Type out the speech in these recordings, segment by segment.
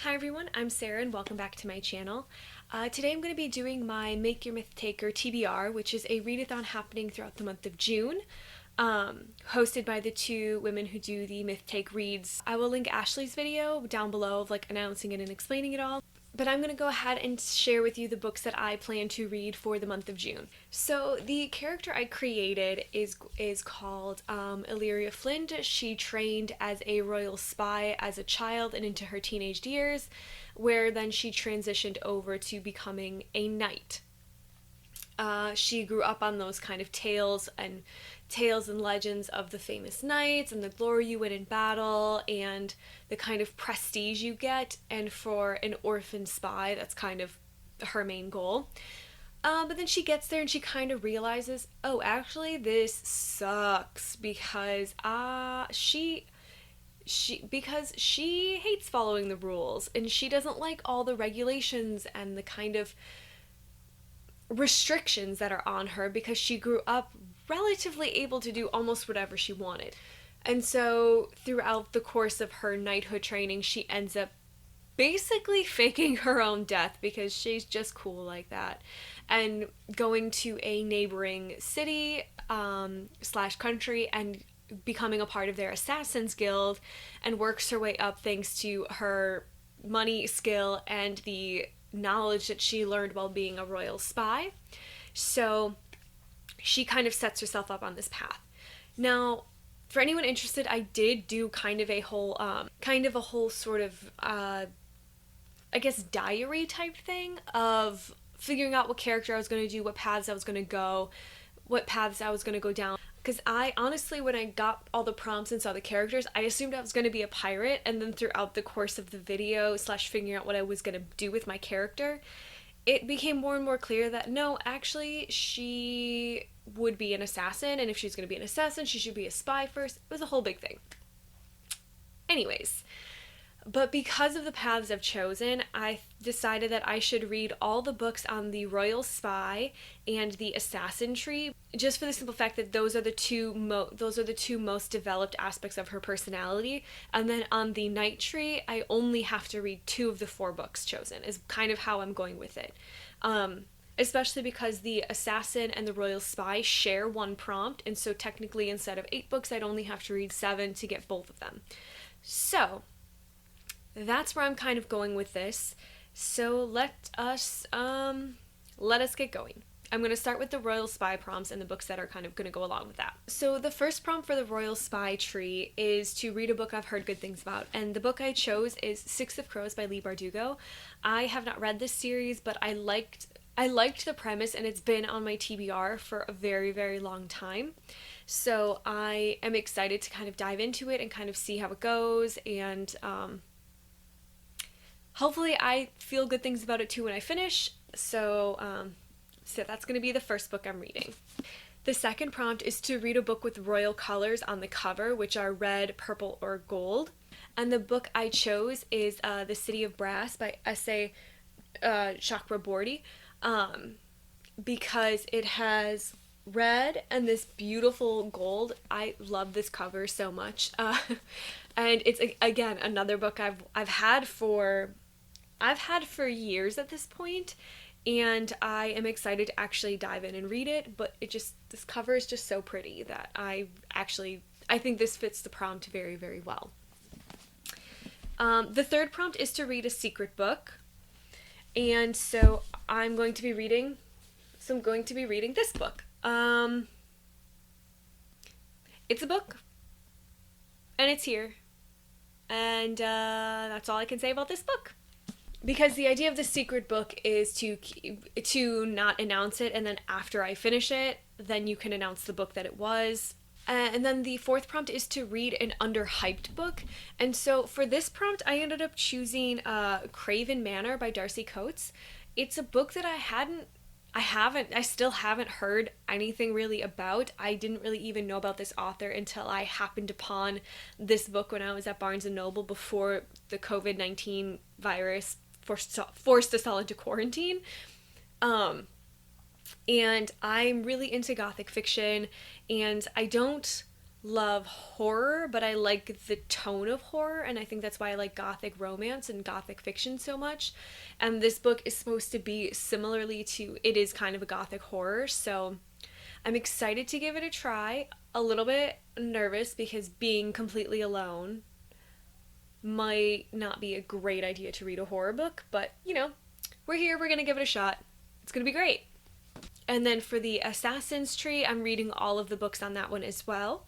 Hi everyone, I'm Sarah and welcome back to my channel. Today I'm going to be doing my Make Your Myth Taker TBR, which is a readathon happening throughout the month of June, hosted by the two women who do the Myth Take reads. I will link Ashley's video down below of announcing it and explaining it all. But I'm going to go ahead and share with you the books that I plan to read for the month of June. So the character I created is called Illyria Flint. She trained as a royal spy as a child and into her teenage years, where then she transitioned over to becoming a knight. She grew up on those kind of tales and legends of the famous knights and the glory you win in battle and the kind of prestige you get, and for an orphan spy that's kind of her main goal. But then she gets there and she kind of realizes, oh, actually this sucks because she hates following the rules and she doesn't like all the regulations and the kind of restrictions that are on her because she grew up relatively able to do almost whatever she wanted. And so throughout the course of her knighthood training, she ends up basically faking her own death because she's just cool like that, and going to a neighboring city slash country and becoming a part of their assassins guild, and works her way up thanks to her money, skill, and the knowledge that she learned while being a royal spy. So she kind of sets herself up on this path. Now, for anyone interested, I did do kind of a whole sort of I guess diary type thing of figuring out what character I was going to do, what paths I was going to go down. Because I honestly, when I got all the prompts and saw the characters, I assumed I was going to be a pirate, and then throughout the course of the video / figuring out what I was going to do with my character, it became more and more clear that no, actually, she would be an assassin, and if she's going to be an assassin, she should be a spy first. It was a whole big thing. Anyways, but because of the paths I've chosen, I decided that I should read all the books on the royal spy and the assassin tree, just for the simple fact that those are the two most developed aspects of her personality. And then on the knight tree, I only have to read 2 of the 4 books chosen, is kind of how I'm going with it. Especially because the assassin and the royal spy share one prompt, and so technically instead of 8 books, I'd only have to read 7 to get both of them. So that's where I'm kind of going with this. So let us get going. I'm going to start with the royal spy prompts and the books that are kind of going to go along with that. So the first prompt for the royal spy tree is to read a book I've heard good things about, and the book I chose is Six of Crows by Leigh Bardugo. I have not read this series, but I liked the premise, and it's been on my TBR for a very, very long time. So I am excited to kind of dive into it and kind of see how it goes, and hopefully I feel good things about it too when I finish. So that's going to be the first book I'm reading. The second prompt is to read a book with royal colors on the cover, which are red, purple, or gold. And the book I chose is The City of Brass by S.A. Chakraborty, because it has red and this beautiful gold. I love this cover so much. And it's, again, another book I've had for years at this point, and I am excited to actually dive in and read it, but this cover is just so pretty that I think this fits the prompt very, very well. The third prompt is to read a secret book, and so I'm going to be reading this book. It's a book, and it's here, and that's all I can say about this book. Because the idea of the secret book is to not announce it, and then after I finish it, then you can announce the book that it was. And then the fourth prompt is to read an underhyped book. And so for this prompt, I ended up choosing Craven Manor by Darcy Coates. It's a book that I still haven't heard anything really about. I didn't really even know about this author until I happened upon this book when I was at Barnes & Noble before the COVID-19 virus forced us all into quarantine. And I'm really into gothic fiction, and I don't love horror, but I like the tone of horror, and I think that's why I like gothic romance and gothic fiction so much. And this book is supposed to be similarly to, it is kind of a gothic horror, so I'm excited to give it a try. A little bit nervous because being completely alone might not be a great idea to read a horror book, but you know, we're here, we're gonna give it a shot. It's gonna be great. And then for the Assassin's Tree, I'm reading all of the books on that one as well.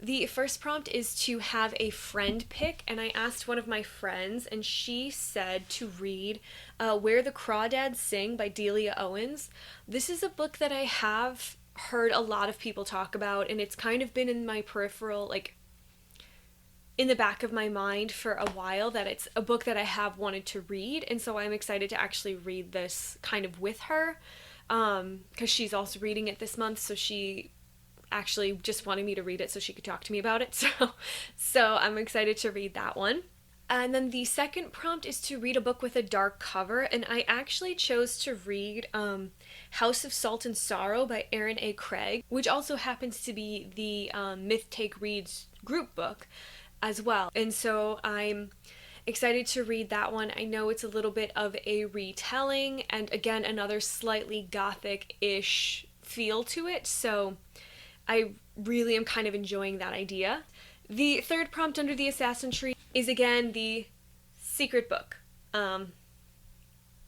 The first prompt is to have a friend pick, and I asked one of my friends, and she said to read Where the Crawdads Sing by Delia Owens. This is a book that I have heard a lot of people talk about, and it's kind of been in my peripheral, like in the back of my mind for a while, that it's a book that I have wanted to read, and so I'm excited to actually read this kind of with her, because she's also reading it this month, so she actually just wanted me to read it so she could talk to me about it. So I'm excited to read that one. And then the second prompt is to read a book with a dark cover, and I actually chose to read House of Salt and Sorrow by Erin A. Craig, which also happens to be the MythTake Reads group book as well. And so I'm excited to read that one. I know it's a little bit of a retelling, and again, another slightly gothic-ish feel to it, so I really am kind of enjoying that idea. The third prompt under the Assassin Tree is again the secret book.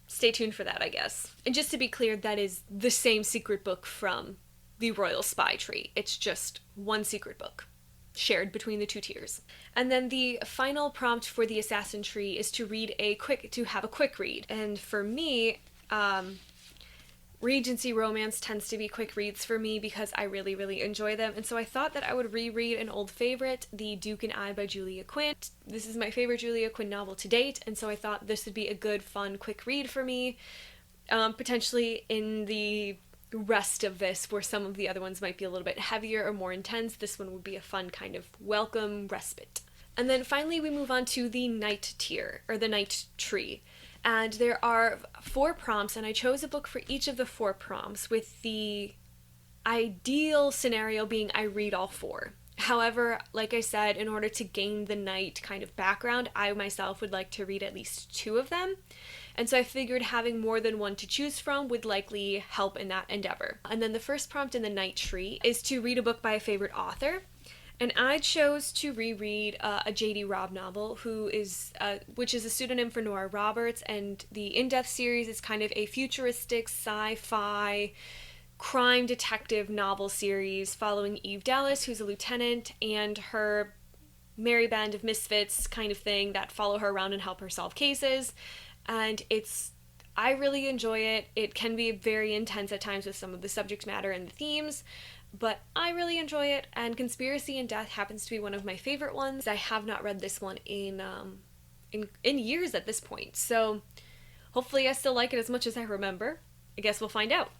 Stay tuned for that, I guess. And just to be clear, that is the same secret book from the Royal Spy Tree. It's just one secret book shared between the two tiers. And then the final prompt for the Assassin Tree is to have a quick read. And for me, Regency romance tends to be quick reads for me because I really, really enjoy them, and so I thought that I would reread an old favorite, The Duke and I by Julia Quinn. This is my favorite Julia Quinn novel to date, and so I thought this would be a good, fun, quick read for me, potentially in the rest of this, where some of the other ones might be a little bit heavier or more intense. This one would be a fun kind of welcome respite. And then finally we move on to the Night tier, or the Night Tree. And there are 4 prompts, and I chose a book for each of the 4 prompts, with the ideal scenario being I read all 4. However, like I said, in order to gain the night kind of background, I myself would like to read at least 2 of them. And so I figured having more than one to choose from would likely help in that endeavor. And then the first prompt in the Night Tree is to read a book by a favorite author. And I chose to reread a J.D. Robb novel, which is a pseudonym for Nora Roberts, and the In Death series is kind of a futuristic sci-fi crime detective novel series following Eve Dallas, who's a lieutenant, and her merry band of misfits kind of thing that follow her around and help her solve cases. And I really enjoy it. It can be very intense at times with some of the subject matter and the themes, but I really enjoy it, and Conspiracy and Death happens to be one of my favorite ones. I have not read this one in years at this point, so hopefully I still like it as much as I remember. I guess we'll find out.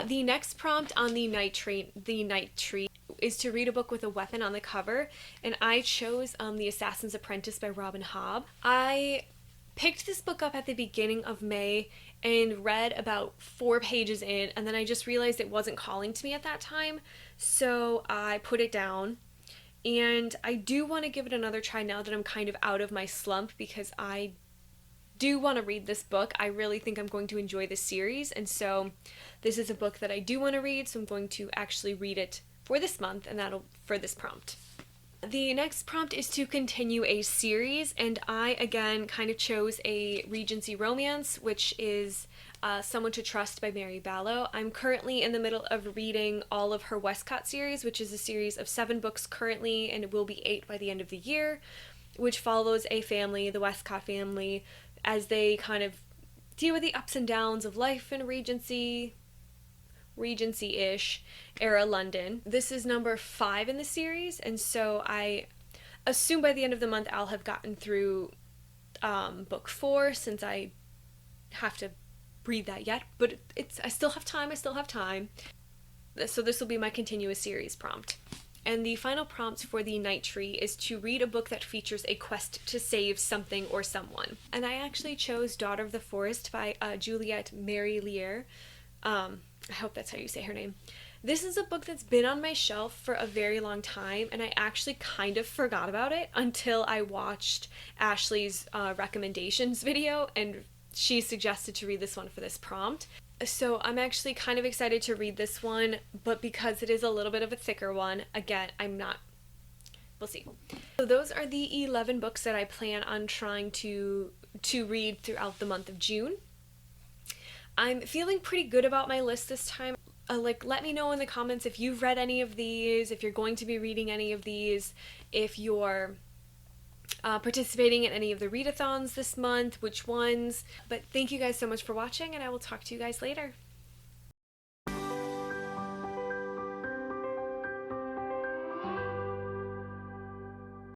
The next prompt on the Night Tree is to read a book with a weapon on the cover, and I chose The Assassin's Apprentice by Robin Hobb. I picked this book up at the beginning of May and read about 4 pages in, and then I just realized it wasn't calling to me at that time, so I put it down. And I do want to give it another try now that I'm kind of out of my slump, because I do want to read this book. I really think I'm going to enjoy this series, and so this is a book that I do want to read, so I'm going to actually read it for this month, and that'll for this prompt. The next prompt is to continue a series, and I again kind of chose a Regency romance, which is Someone to Trust by Mary Ballow. I'm currently in the middle of reading all of her Westcott series, which is a series of 7 books currently, and it will be 8 by the end of the year, which follows a family, the Westcott family, as they kind of deal with the ups and downs of life in Regency-ish era London. This is number 5 in the series, and so I assume by the end of the month I'll have gotten through book 4, since I have to read that yet, but I still have time. So this will be my continuous series prompt. And the final prompt for the Night Tree is to read a book that features a quest to save something or someone. And I actually chose Daughter of the Forest by Juliette Marie-Lier. I hope that's how you say her name. This is a book that's been on my shelf for a very long time, and I actually kind of forgot about it until I watched Ashley's recommendations video, and she suggested to read this one for this prompt. So I'm actually kind of excited to read this one, but because it is a little bit of a thicker one, again, I'm not. We'll see. So those are the 11 books that I plan on trying to read throughout the month of June. I'm feeling pretty good about my list this time. Let me know in the comments if you've read any of these, if you're going to be reading any of these, if you're participating in any of the readathons this month, which ones. But thank you guys so much for watching, and I will talk to you guys later.